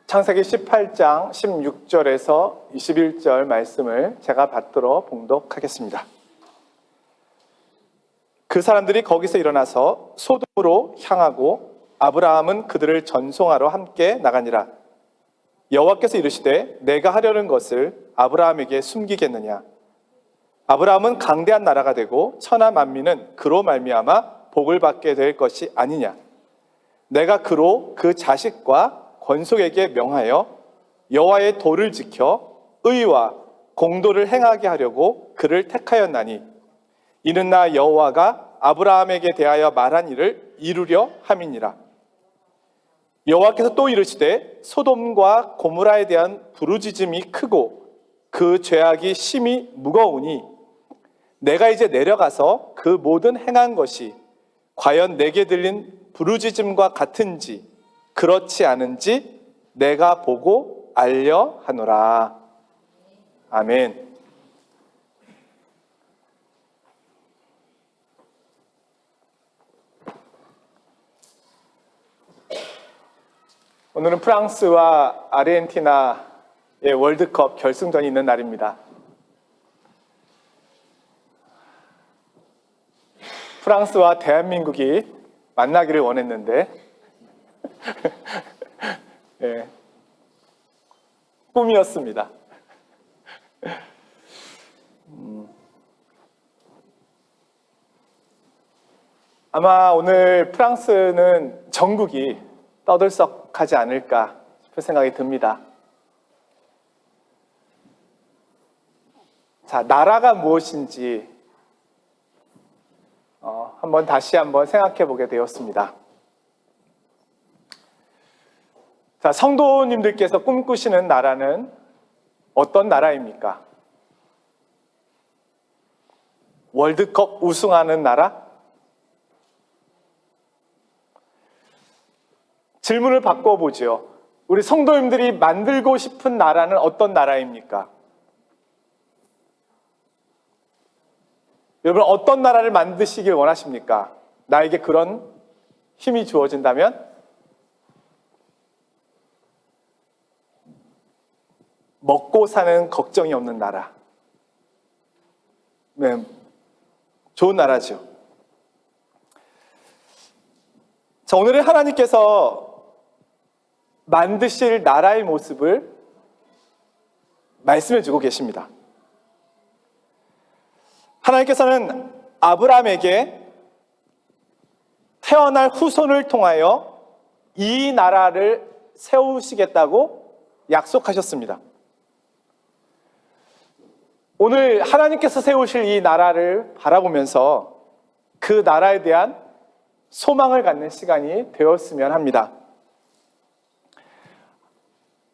창세기 18장 16절에서 21절 말씀을 제가 받들어 봉독하겠습니다. 그 사람들이 거기서 일어나서 소돔으로 향하고 아브라함은 그들을 전송하러 함께 나가니라. 여호와께서 이르시되 내가 하려는 것을 아브라함에게 숨기겠느냐. 아브라함은 강대한 나라가 되고 천하 만민은 그로 말미암아 복을 받게 될 것이 아니냐. 내가 그로 그 자식과 권속에게 명하여 여호와의 도를 지켜 의와 공도를 행하게 하려고 그를 택하였나니 이는 나 여호와가 아브라함에게 대하여 말한 일을 이루려 함이니라. 여호와께서 또 이르시되 소돔과 고모라에 대한 부르짖음이 크고 그 죄악이 심히 무거우니 내가 이제 내려가서 그 모든 행한 것이 과연 내게 들린 부르짖음과 같은지 그렇지 않은지 내가 보고 알려 하노라. 아멘. 오늘은 프랑스와 아르헨티나의 월드컵 결승전이 있는 날입니다. 프랑스와 대한민국이 만나기를 원했는데 네, 꿈이었습니다. 아마 오늘 프랑스는 전국이 떠들썩하지 않을까 싶은 생각이 듭니다. 자, 나라가 무엇인지 다시 한번 생각해 보게 되었습니다. 자, 성도님들께서 꿈꾸시는 나라는 어떤 나라입니까? 월드컵 우승하는 나라? 질문을 바꿔보죠. 우리 성도님들이 만들고 싶은 나라는 어떤 나라입니까? 여러분, 어떤 나라를 만드시길 원하십니까? 나에게 그런 힘이 주어진다면? 먹고 사는 걱정이 없는 나라. 네, 좋은 나라죠. 자, 오늘은 하나님께서 만드실 나라의 모습을 말씀해 주고 계십니다. 하나님께서는 아브라함에게 태어날 후손을 통하여 이 나라를 세우시겠다고 약속하셨습니다. 오늘 하나님께서 세우실 이 나라를 바라보면서 그 나라에 대한 소망을 갖는 시간이 되었으면 합니다.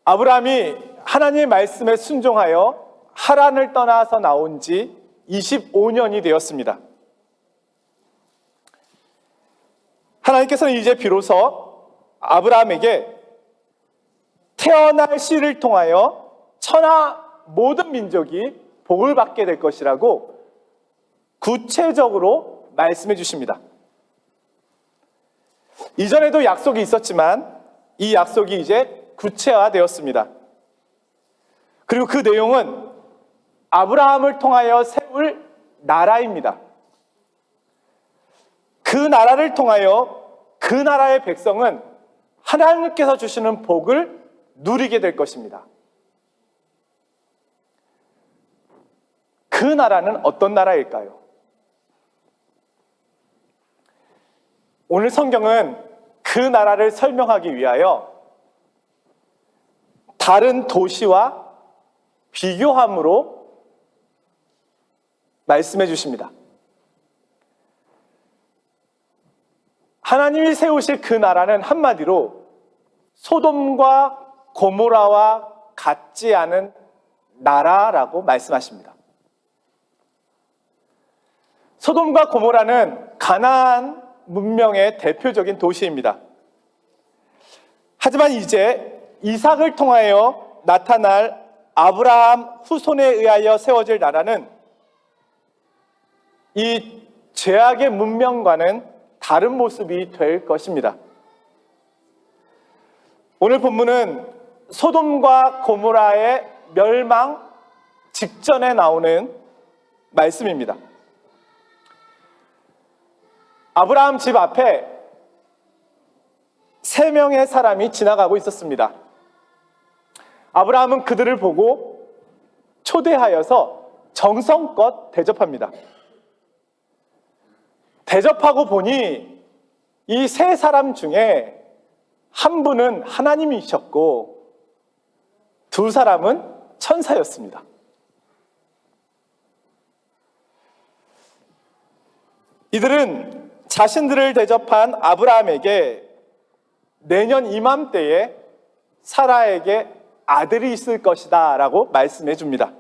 아브라함이 하나님의 말씀에 순종하여 하란을 떠나서 나온 지 25년이 되었습니다. 하나님께서는 이제 비로소 아브라함에게 태어날 씨를 통하여 천하 모든 민족이 복을 받게 될 것이라고 구체적으로 말씀해 주십니다. 이전에도 약속이 있었지만 이 약속이 이제 구체화되었습니다. 그리고 그 내용은 아브라함을 통하여 세울 나라입니다. 그 나라를 통하여 그 나라의 백성은 하나님께서 주시는 복을 누리게 될 것입니다. 그 나라는 어떤 나라일까요? 오늘 성경은 그 나라를 설명하기 위하여 다른 도시와 비교함으로 말씀해 주십니다. 하나님이 세우실 그 나라는 한마디로 소돔과 고모라와 같지 않은 나라라고 말씀하십니다. 소돔과 고모라는 가나안 문명의 대표적인 도시입니다. 하지만 이제 이삭을 통하여 나타날 아브라함 후손에 의하여 세워질 나라는 이 죄악의 문명과는 다른 모습이 될 것입니다. 오늘 본문은 소돔과 고모라의 멸망 직전에 나오는 말씀입니다. 아브라함 집 앞에 3명의 사람이 지나가고 있었습니다. 아브라함은 그들을 보고 초대하여서 정성껏 대접합니다. 대접하고 보니 이 3사람 중에 한 분은 하나님이셨고 2사람은 천사였습니다. 이들은 자신들을 대접한 아브라함에게 내년 이맘때에 사라에게 아들이 있을 것이다 라고 말씀해 줍니다.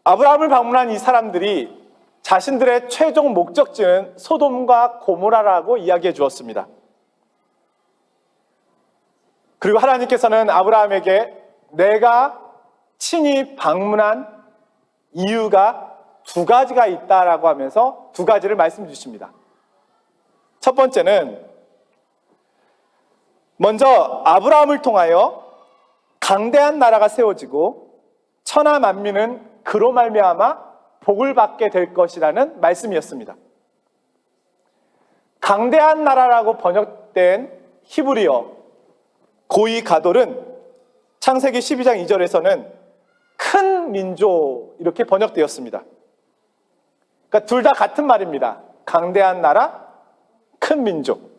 아브라함을 방문한 이 사람들이 자신들의 최종 목적지는 소돔과 고모라라고 이야기해 주었습니다. 그리고 하나님께서는 아브라함에게 내가 친히 방문한 이유가 2가지가 있다라고 하면서 2가지를 말씀 주십니다. 첫 번째는 먼저 아브라함을 통하여 강대한 나라가 세워지고 천하 만민은 그로 말미암아 복을 받게 될 것이라는 말씀이었습니다. 강대한 나라라고 번역된 히브리어 고이 가돌은 창세기 12장 2절에서는 큰 민족 이렇게 번역되었습니다. 그러니까 둘 다 같은 말입니다. 강대한 나라, 큰 민족.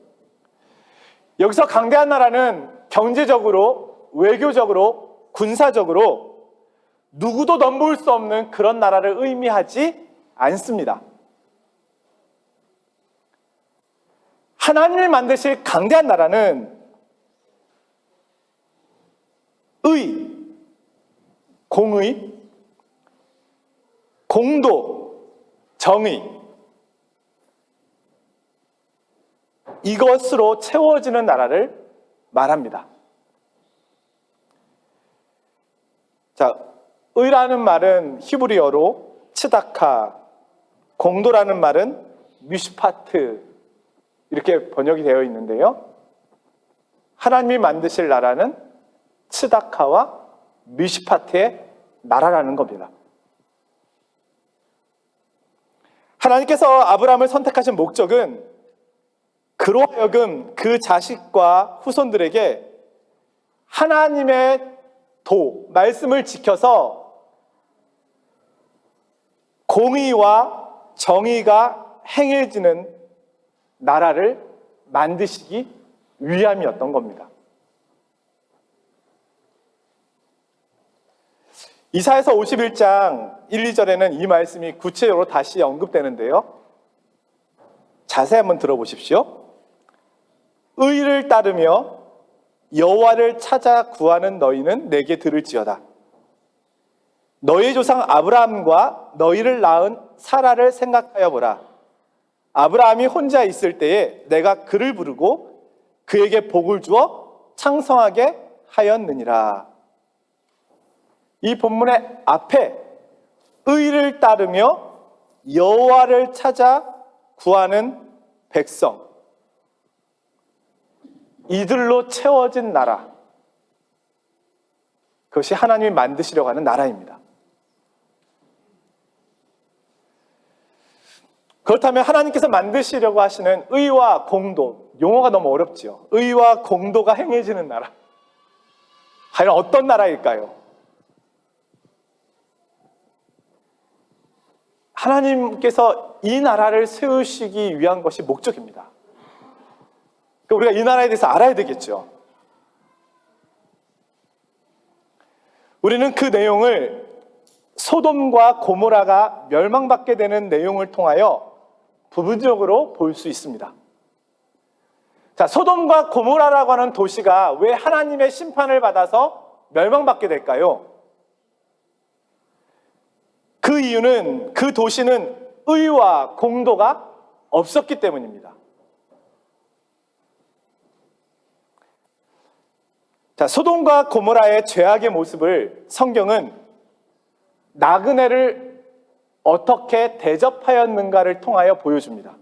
여기서 강대한 나라는 경제적으로, 외교적으로, 군사적으로 누구도 넘볼 수 없는 그런 나라를 의미하지 않습니다. 하나님이 만드실 강대한 나라는 의, 공의, 공도, 정의 이것으로 채워지는 나라를 말합니다. 자, 의라는 말은 히브리어로 츠다카, 공도라는 말은 미슈파트 이렇게 번역이 되어 있는데요. 하나님이 만드실 나라는 츠다카와 미슈파트의 나라라는 겁니다. 하나님께서 아브라함을 선택하신 목적은 그로 하여금 그 자식과 후손들에게 하나님의 말씀을 지켜서 공의와 정의가 행해지는 나라를 만드시기 위함이었던 겁니다. 이사야서 51장 1, 2절에는 이 말씀이 구체적으로 다시 언급되는데요. 자세히 한번 들어보십시오. 의를 따르며 여호와를 찾아 구하는 너희는 내게 들을지어다. 너희 조상 아브라함과 너희를 낳은 사라를 생각하여 보라. 아브라함이 혼자 있을 때에 내가 그를 부르고 그에게 복을 주어 창성하게 하였느니라. 이 본문의 앞에 의를 따르며 여호와를 찾아 구하는 백성, 이들로 채워진 나라, 그것이 하나님이 만드시려고 하는 나라입니다. 그렇다면 하나님께서 만드시려고 하시는 의와 공도, 용어가 너무 어렵지요. 의와 공도가 행해지는 나라, 과연 어떤 나라일까요? 하나님께서 이 나라를 세우시기 위한 것이 목적입니다. 그러니까 우리가 이 나라에 대해서 알아야 되겠죠. 우리는 그 내용을 소돔과 고모라가 멸망받게 되는 내용을 통하여 부분적으로 볼 수 있습니다. 자, 소돔과 고모라라고 하는 도시가 왜 하나님의 심판을 받아서 멸망받게 될까요? 그 이유는 그 도시는 의와 공도가 없었기 때문입니다. 자, 소돔과 고모라의 죄악의 모습을 성경은 나그네를 어떻게 대접하였는가를 통하여 보여줍니다.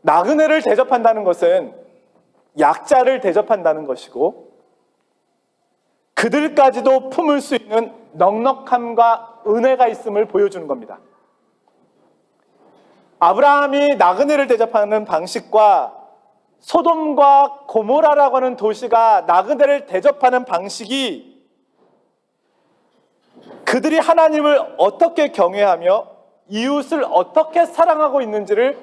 나그네를 대접한다는 것은 약자를 대접한다는 것이고 그들까지도 품을 수 있는 넉넉함과 은혜가 있음을 보여주는 겁니다. 아브라함이 나그네를 대접하는 방식과 소돔과 고모라라고 하는 도시가 나그네를 대접하는 방식이 그들이 하나님을 어떻게 경외하며 이웃을 어떻게 사랑하고 있는지를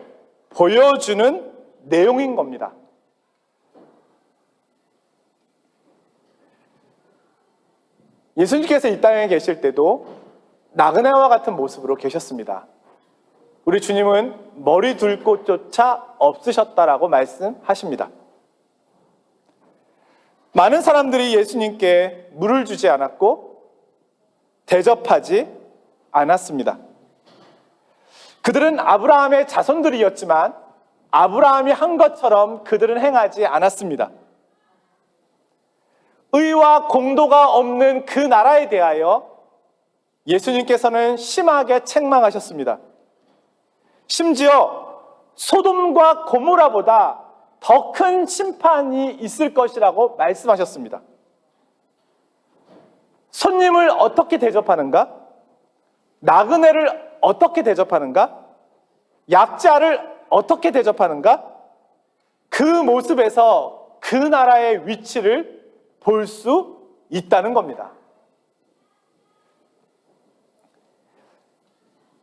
보여주는 내용인 겁니다. 예수님께서 이 땅에 계실 때도 나그네와 같은 모습으로 계셨습니다. 우리 주님은 머리 둘 곳조차 없으셨다라고 말씀하십니다. 많은 사람들이 예수님께 물을 주지 않았고 대접하지 않았습니다. 그들은 아브라함의 자손들이었지만 아브라함이 한 것처럼 그들은 행하지 않았습니다. 의와 공도가 없는 그 나라에 대하여 예수님께서는 심하게 책망하셨습니다. 심지어 소돔과 고모라보다 더 큰 심판이 있을 것이라고 말씀하셨습니다. 손님을 어떻게 대접하는가? 나그네를 어떻게 대접하는가? 약자를 어떻게 대접하는가? 그 모습에서 그 나라의 위치를 볼 수 있다는 겁니다.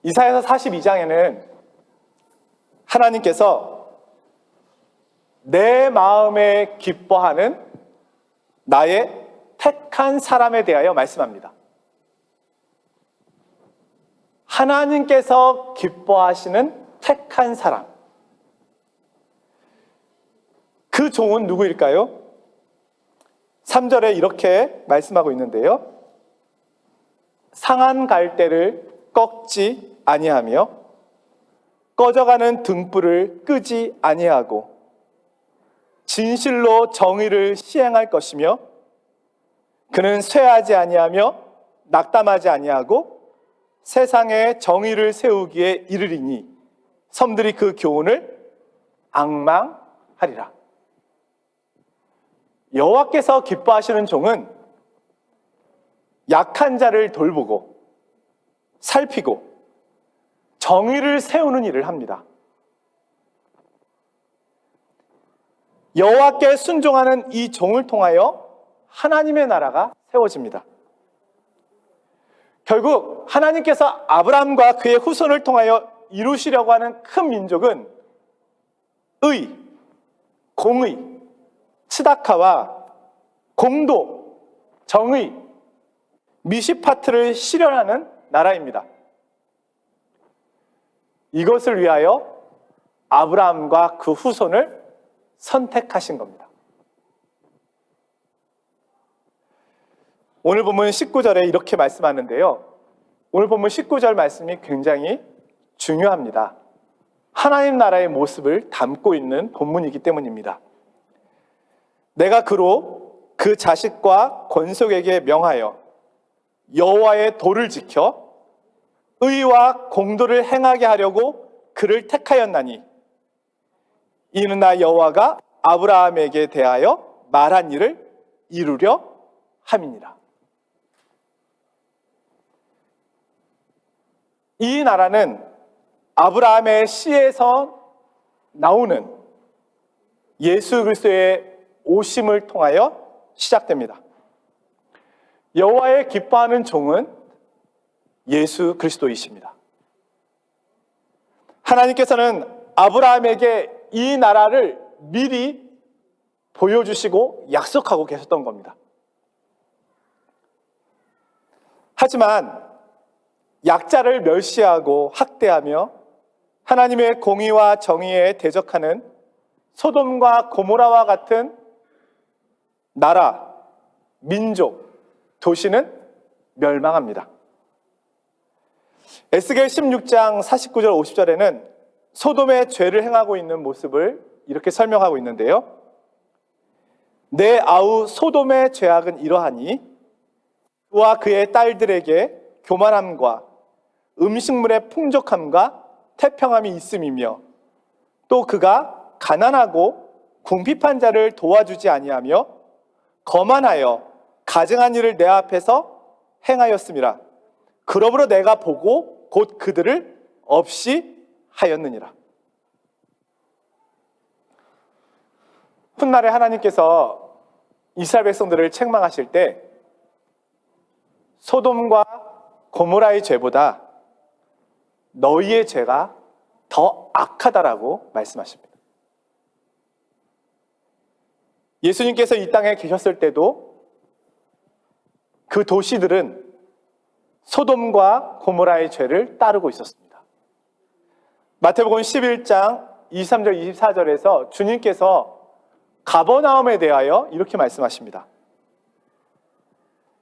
이사야서 42장에는 하나님께서 내 마음에 기뻐하는 나의 택한 사람에 대하여 말씀합니다. 하나님께서 기뻐하시는 택한 사람. 그 종은 누구일까요? 3절에 이렇게 말씀하고 있는데요. 상한 갈대를 꺾지 아니하며 꺼져가는 등불을 끄지 아니하고 진실로 정의를 시행할 것이며 그는 쇠하지 아니하며 낙담하지 아니하고 세상에 정의를 세우기에 이르리니 섬들이 그 교훈을 앙망하리라. 여호와께서 기뻐하시는 종은 약한 자를 돌보고 살피고 정의를 세우는 일을 합니다. 여호와께 순종하는 이 종을 통하여 하나님의 나라가 세워집니다. 결국 하나님께서 아브라함과 그의 후손을 통하여 이루시려고 하는 큰 민족은 의, 공의, 츠다카와 공도, 정의, 미시파트를 실현하는 나라입니다. 이것을 위하여 아브라함과 그 후손을 선택하신 겁니다. 오늘 본문 19절에 이렇게 말씀하는데요. 오늘 본문 19절 말씀이 굉장히 중요합니다. 하나님 나라의 모습을 담고 있는 본문이기 때문입니다. 내가 그로 그 자식과 권속에게 명하여 여호와의 도를 지켜 의와 공도를 행하게 하려고 그를 택하였나니 이는 나 여호와가 아브라함에게 대하여 말한 일을 이루려 함이니라. 이 나라는 아브라함의 씨에서 나오는 예수 그리스도의 오심을 통하여 시작됩니다. 여호와의 기뻐하는 종은 예수 그리스도이십니다. 하나님께서는 아브라함에게 이 나라를 미리 보여주시고 약속하고 계셨던 겁니다. 하지만 약자를 멸시하고 학대하며 하나님의 공의와 정의에 대적하는 소돔과 고모라와 같은 나라, 민족, 도시는 멸망합니다. 에스겔 16장 49절 50절에는 소돔의 죄를 행하고 있는 모습을 이렇게 설명하고 있는데요. 내 아우 소돔의 죄악은 이러하니 그와 그의 딸들에게 교만함과 음식물의 풍족함과 태평함이 있음이며 또 그가 가난하고 궁핍한 자를 도와주지 아니하며 거만하여 가증한 일을 내 앞에서 행하였음이라. 그러므로 내가 보고 곧 그들을 없이 하였느니라. 훗날에 하나님께서 이스라엘 백성들을 책망하실 때 소돔과 고모라의 죄보다 너희의 죄가 더 악하다라고 말씀하십니다. 예수님께서 이 땅에 계셨을 때도 그 도시들은 소돔과 고모라의 죄를 따르고 있었습니다. 마태복음 11장 23절 24절에서 주님께서 가버나움에 대하여 이렇게 말씀하십니다.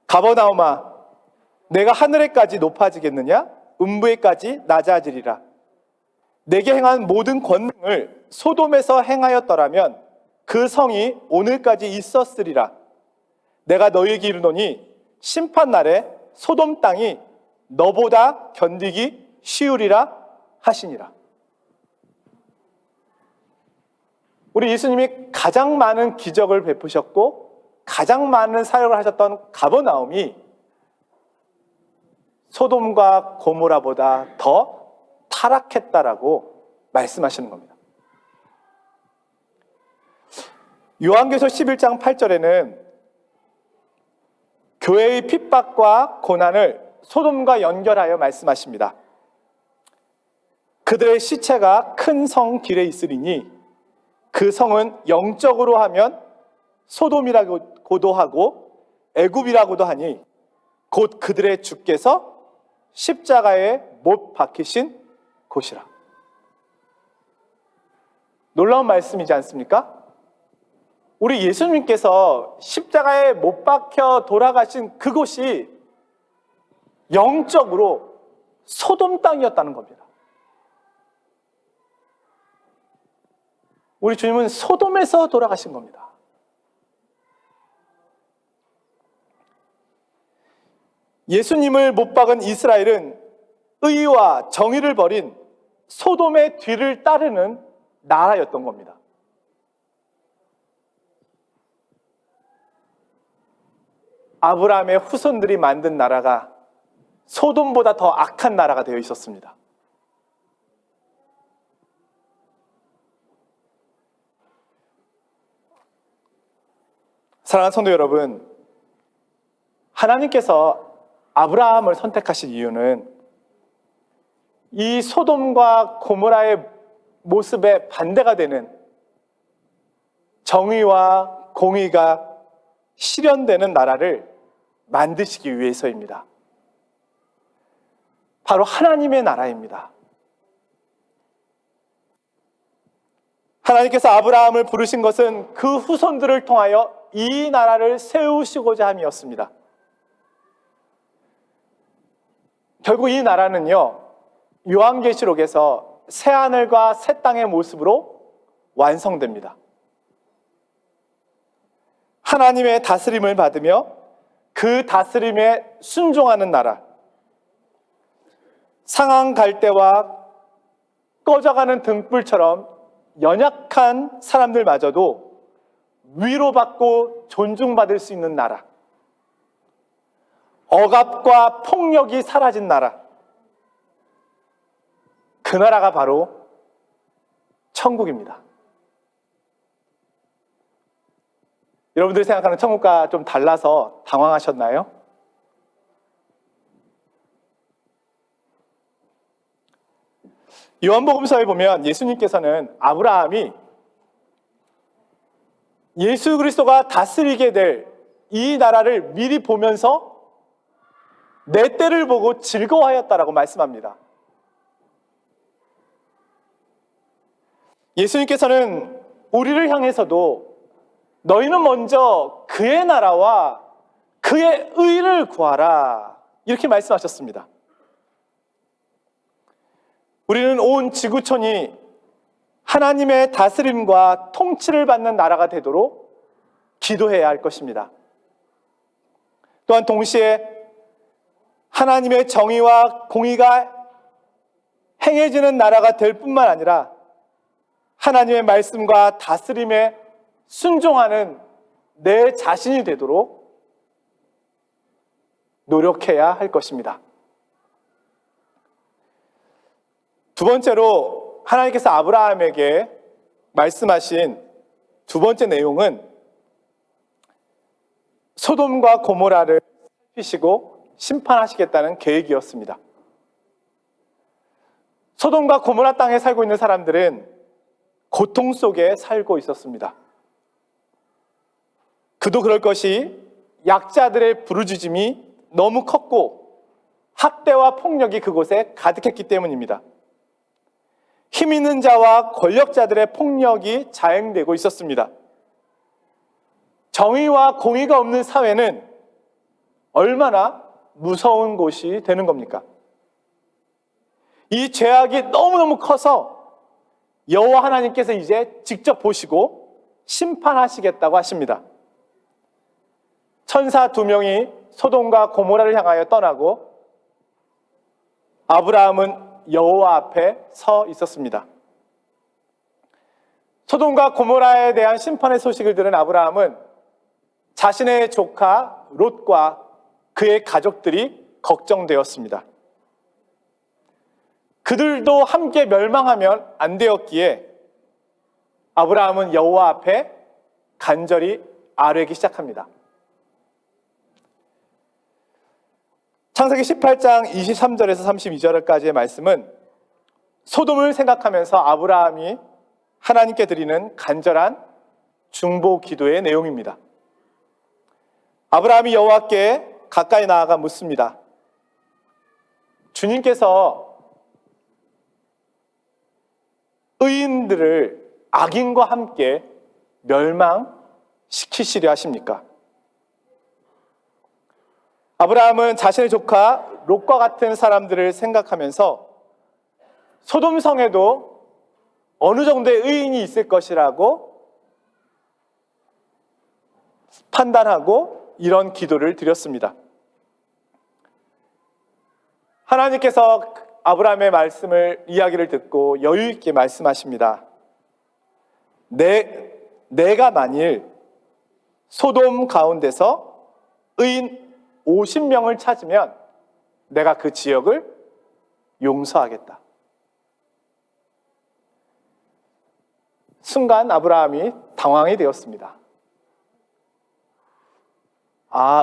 가버나움아, 내가 하늘에까지 높아지겠느냐? 음부에까지 낮아지리라. 내게 행한 모든 권능을 소돔에서 행하였더라면 그 성이 오늘까지 있었으리라. 내가 너희에게 이르노니 심판날에 소돔 땅이 너보다 견디기 쉬우리라 하시니라. 우리 예수님이 가장 많은 기적을 베푸셨고 가장 많은 사역을 하셨던 가버나움이 소돔과 고모라보다 더 타락했다라고 말씀하시는 겁니다. 요한계시록 11장 8절에는 교회의 핍박과 고난을 소돔과 연결하여 말씀하십니다. 그들의 시체가 큰 성 길에 있으리니 그 성은 영적으로 하면 소돔이라고도 하고 애굽이라고도 하니 곧 그들의 주께서 십자가에 못 박히신 곳이라. 놀라운 말씀이지 않습니까? 우리 예수님께서 십자가에 못 박혀 돌아가신 그곳이 영적으로 소돔 땅이었다는 겁니다. 우리 주님은 소돔에서 돌아가신 겁니다. 예수님을 못 박은 이스라엘은 의와 정의를 버린 소돔의 뒤를 따르는 나라였던 겁니다. 아브라함의 후손들이 만든 나라가 소돔보다 더 악한 나라가 되어 있었습니다. 사랑하는 성도 여러분, 하나님께서 아브라함을 선택하신 이유는 이 소돔과 고모라의 모습에 반대가 되는 정의와 공의가 실현되는 나라를 만드시기 위해서입니다. 바로 하나님의 나라입니다. 하나님께서 아브라함을 부르신 것은 그 후손들을 통하여 이 나라를 세우시고자 함이었습니다. 결국 이 나라는요, 요한계시록에서 새하늘과 새 땅의 모습으로 완성됩니다. 하나님의 다스림을 받으며 그 다스림에 순종하는 나라, 상한 갈대와 꺼져가는 등불처럼 연약한 사람들마저도 위로받고 존중받을 수 있는 나라, 억압과 폭력이 사라진 나라, 그 나라가 바로 천국입니다. 여러분들이 생각하는 천국과 좀 달라서 당황하셨나요? 요한복음서에 보면 예수님께서는 아브라함이 예수 그리스도가 다스리게 될 이 나라를 미리 보면서 내 때를 보고 즐거워하였다라고 말씀합니다. 예수님께서는 우리를 향해서도 너희는 먼저 그의 나라와 그의 의를 구하라 이렇게 말씀하셨습니다. 우리는 온 지구촌이 하나님의 다스림과 통치를 받는 나라가 되도록 기도해야 할 것입니다. 또한 동시에 하나님의 정의와 공의가 행해지는 나라가 될 뿐만 아니라 하나님의 말씀과 다스림에 순종하는 내 자신이 되도록 노력해야 할 것입니다. 두 번째로 하나님께서 아브라함에게 말씀하신 두 번째 내용은 소돔과 고모라를 살피시고 심판하시겠다는 계획이었습니다. 소돔과 고모라 땅에 살고 있는 사람들은 고통 속에 살고 있었습니다. 그도 그럴 것이 약자들의 부르짖음이 너무 컸고 학대와 폭력이 그곳에 가득했기 때문입니다. 힘 있는 자와 권력자들의 폭력이 자행되고 있었습니다. 정의와 공의가 없는 사회는 얼마나 무서운 곳이 되는 겁니까? 이 죄악이 너무너무 커서 여호와 하나님께서 이제 직접 보시고 심판하시겠다고 하십니다. 천사 2명이 소돔과 고모라를 향하여 떠나고 아브라함은 여호와 앞에 서 있었습니다. 소돔과 고모라에 대한 심판의 소식을 들은 아브라함은 자신의 조카 롯과 그의 가족들이 걱정되었습니다. 그들도 함께 멸망하면 안 되었기에 아브라함은 여호와 앞에 간절히 아뢰기 시작합니다. 창세기 18장 23절에서 32절까지의 말씀은 소돔을 생각하면서 아브라함이 하나님께 드리는 간절한 중보 기도의 내용입니다. 아브라함이 여호와께 가까이 나아가 묻습니다. 주님께서 의인들을 악인과 함께 멸망시키시려 하십니까? 아브라함은 자신의 조카 롯과 같은 사람들을 생각하면서 소돔성에도 어느 정도의 의인이 있을 것이라고 판단하고 이런 기도를 드렸습니다. 하나님께서 아브라함의 이야기를 듣고 여유 있게 말씀하십니다. 내가 만일 소돔 가운데서 의인 50명을 찾으면 내가 그 지역을 용서하겠다. 순간 아브라함이 당황이 되었습니다.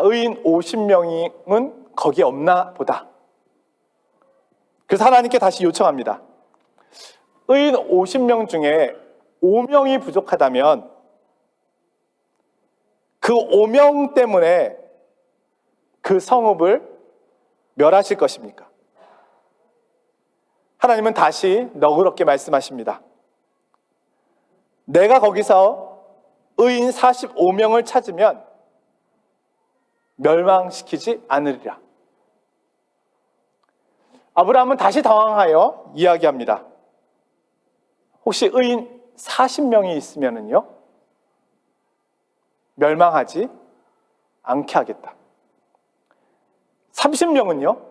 의인 50명은 거기에 없나 보다. 그래서 하나님께 다시 요청합니다. 의인 50명 중에 5명이 부족하다면 그 5명 때문에 그 성읍을 멸하실 것입니까? 하나님은 다시 너그럽게 말씀하십니다. 내가 거기서 의인 45명을 찾으면 멸망시키지 않으리라. 아브라함은 다시 당황하여 이야기합니다. 혹시 의인 40명이 있으면요 멸망하지 않게 하겠다. 30명은요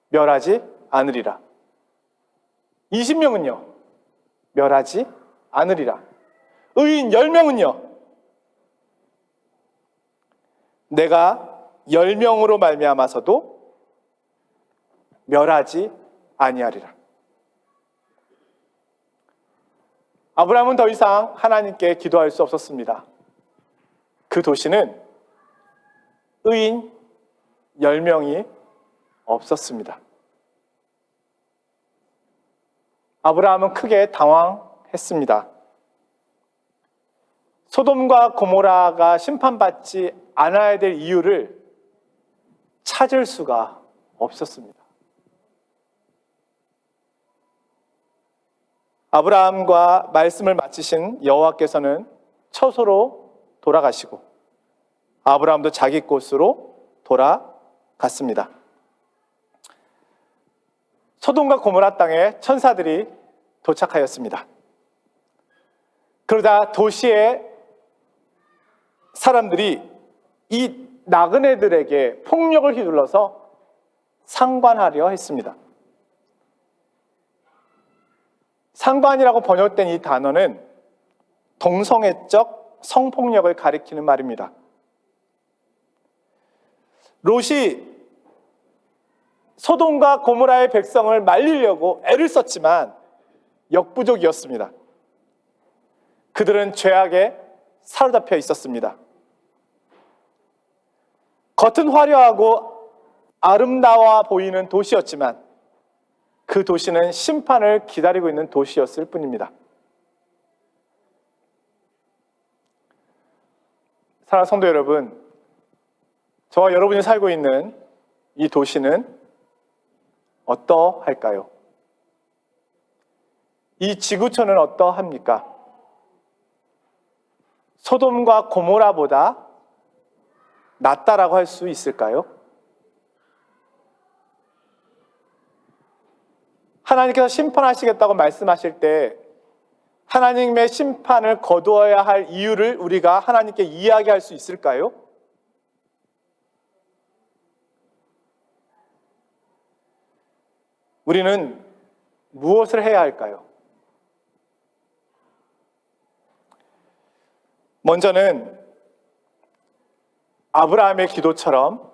멸하지 않으리라. 20명은요 멸하지 않으리라. 의인 10명은요 내가 10명으로 말미암아서도 멸하지 아니하리라. 아브라함은 더 이상 하나님께 기도할 수 없었습니다. 그 도시는 의인 10명이 없었습니다. 아브라함은 크게 당황했습니다. 소돔과 고모라가 심판받지 않아야 될 이유를 찾을 수가 없었습니다. 아브라함과 말씀을 마치신 여호와께서는 처소로 돌아가시고 아브라함도 자기 곳으로 돌아갔습니다. 소돔과 고모라 땅에 천사들이 도착하였습니다. 그러다 도시의 사람들이 이 나그네들에게 폭력을 휘둘러서 상관하려 했습니다. 상관이라고 번역된 이 단어는 동성애적 성폭력을 가리키는 말입니다. 롯이 소돔과 고모라의 백성을 말리려고 애를 썼지만 역부족이었습니다. 그들은 죄악에 사로잡혀 있었습니다. 겉은 화려하고 아름다워 보이는 도시였지만 그 도시는 심판을 기다리고 있는 도시였을 뿐입니다. 사랑하는 성도 여러분, 저와 여러분이 살고 있는 이 도시는 어떠할까요? 이 지구촌은 어떠합니까? 소돔과 고모라보다 낫다라고 할 수 있을까요? 하나님께서 심판하시겠다고 말씀하실 때 하나님의 심판을 거두어야 할 이유를 우리가 하나님께 이야기할 수 있을까요? 우리는 무엇을 해야 할까요? 먼저는 아브라함의 기도처럼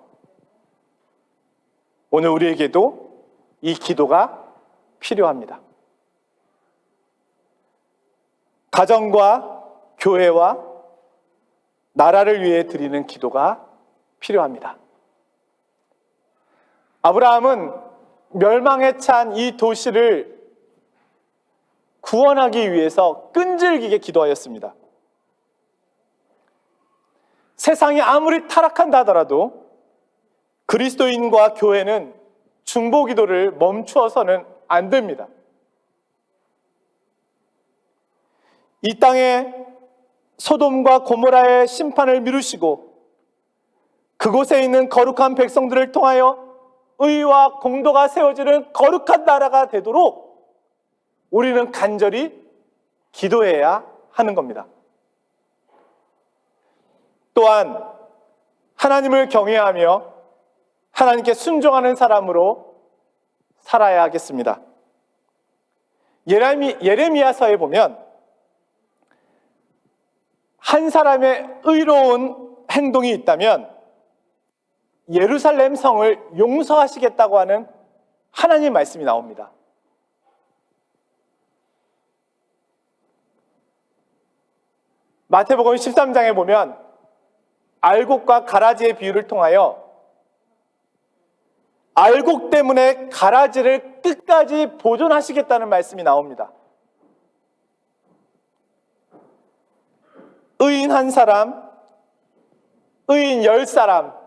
오늘 우리에게도 이 기도가 필요합니다. 가정과 교회와 나라를 위해 드리는 기도가 필요합니다. 아브라함은 멸망에 찬 이 도시를 구원하기 위해서 끈질기게 기도하였습니다. 세상이 아무리 타락한다 하더라도 그리스도인과 교회는 중보기도를 멈추어서는 안 됩니다. 이 땅에 소돔과 고모라의 심판을 미루시고 그곳에 있는 거룩한 백성들을 통하여 의와 공도가 세워지는 거룩한 나라가 되도록 우리는 간절히 기도해야 하는 겁니다. 또한 하나님을 경외하며 하나님께 순종하는 사람으로 살아야 하겠습니다. 예레미야서에 보면 한 사람의 의로운 행동이 있다면 예루살렘 성을 용서하시겠다고 하는 하나님 말씀이 나옵니다. 마태복음 13장에 보면 알곡과 가라지의 비유를 통하여 알곡 때문에 가라지를 끝까지 보존하시겠다는 말씀이 나옵니다. 의인 한 사람, 의인 10사람,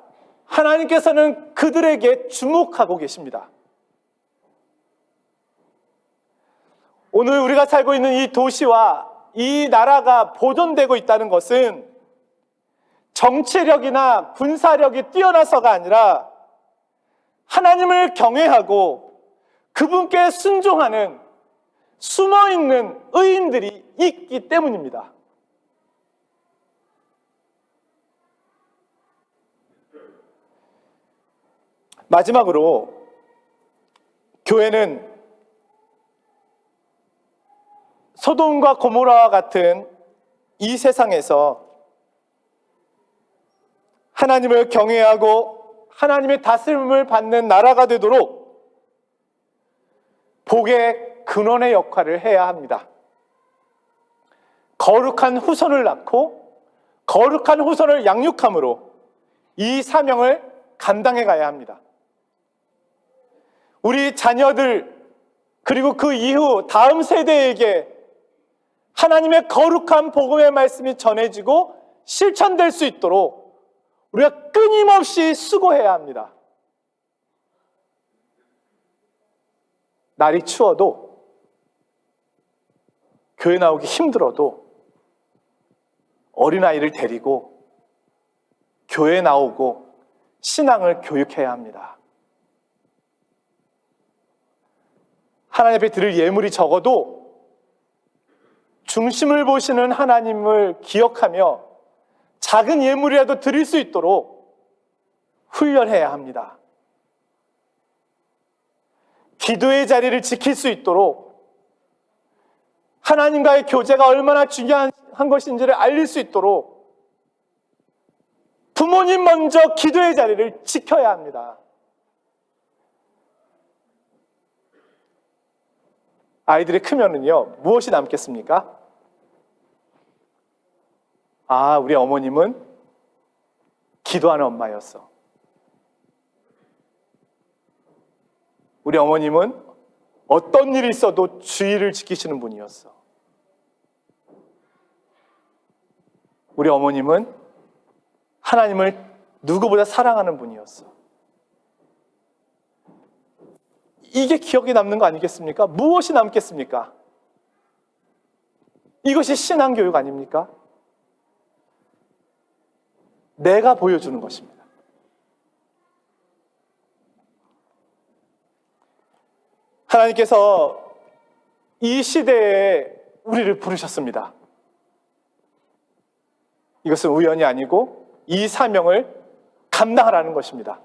하나님께서는 그들에게 주목하고 계십니다. 오늘 우리가 살고 있는 이 도시와 이 나라가 보존되고 있다는 것은 정치력이나 군사력이 뛰어나서가 아니라 하나님을 경외하고 그분께 순종하는 숨어있는 의인들이 있기 때문입니다. 마지막으로 교회는 소돔과 고모라와 같은 이 세상에서 하나님을 경외하고 하나님의 다스림을 받는 나라가 되도록 복의 근원의 역할을 해야 합니다. 거룩한 후손을 낳고 거룩한 후손을 양육함으로 이 사명을 감당해 가야 합니다. 우리 자녀들 그리고 그 이후 다음 세대에게 하나님의 거룩한 복음의 말씀이 전해지고 실천될 수 있도록 우리가 끊임없이 수고해야 합니다. 날이 추워도 교회 나오기 힘들어도 어린아이를 데리고 교회 나오고 신앙을 교육해야 합니다. 하나님 앞에 드릴 예물이 적어도 중심을 보시는 하나님을 기억하며 작은 예물이라도 드릴 수 있도록 훈련해야 합니다. 기도의 자리를 지킬 수 있도록 하나님과의 교제가 얼마나 중요한 것인지를 알릴 수 있도록 부모님 먼저 기도의 자리를 지켜야 합니다. 아이들이 크면은요, 무엇이 남겠습니까? 아, 우리 어머님은 기도하는 엄마였어. 우리 어머님은 어떤 일이 있어도 주의를 지키시는 분이었어. 우리 어머님은 하나님을 누구보다 사랑하는 분이었어. 이게 기억에 남는 거 아니겠습니까? 무엇이 남겠습니까? 이것이 신앙교육 아닙니까? 내가 보여주는 것입니다. 하나님께서 이 시대에 우리를 부르셨습니다. 이것은 우연이 아니고 이 사명을 감당하라는 것입니다.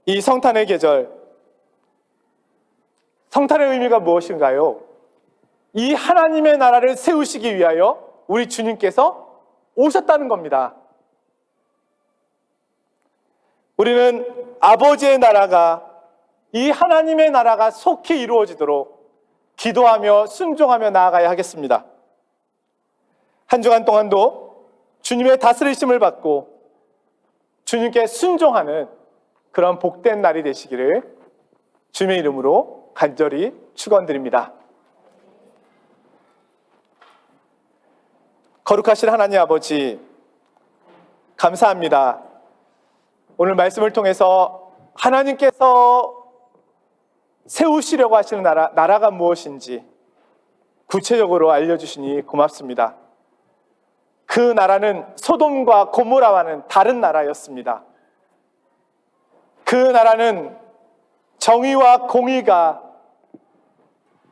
이 성탄의 계절, 성탄의 의미가 무엇인가요? 이 하나님의 나라를 세우시기 위하여 우리 주님께서 오셨다는 겁니다. 우리는 아버지의 나라가, 이 하나님의 나라가 속히 이루어지도록 기도하며 순종하며 나아가야 하겠습니다. 한 주간 동안도 주님의 다스리심을 받고 주님께 순종하는 그런 복된 날이 되시기를 주님의 이름으로 간절히 축원드립니다. 거룩하신 하나님 아버지, 감사합니다. 오늘 말씀을 통해서 하나님께서 세우시려고 하시는 나라가 무엇인지 구체적으로 알려주시니 고맙습니다. 그 나라는 소돔과 고모라와는 다른 나라였습니다. 그 나라는 정의와 공의가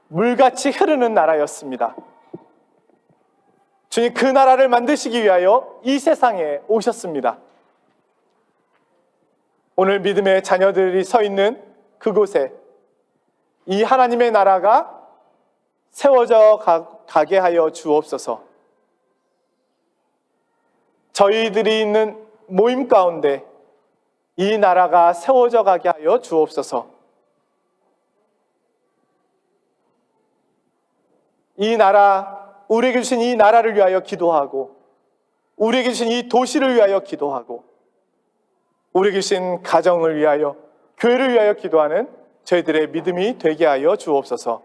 물같이 흐르는 나라였습니다. 주님, 그 나라를 만드시기 위하여 이 세상에 오셨습니다. 오늘 믿음의 자녀들이 서 있는 그곳에 이 하나님의 나라가 세워져 가게 하여 주옵소서. 저희들이 있는 모임 가운데 이 나라가 세워져 가게 하여 주옵소서. 이 나라, 우리에게 주신 이 나라를 위하여 기도하고, 우리에게 주신 이 도시를 위하여 기도하고, 우리에게 주신 가정을 위하여, 교회를 위하여 기도하는 저희들의 믿음이 되게 하여 주옵소서.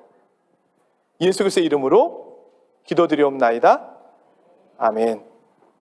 예수 그리스도의 이름으로 기도드리옵나이다. 아멘.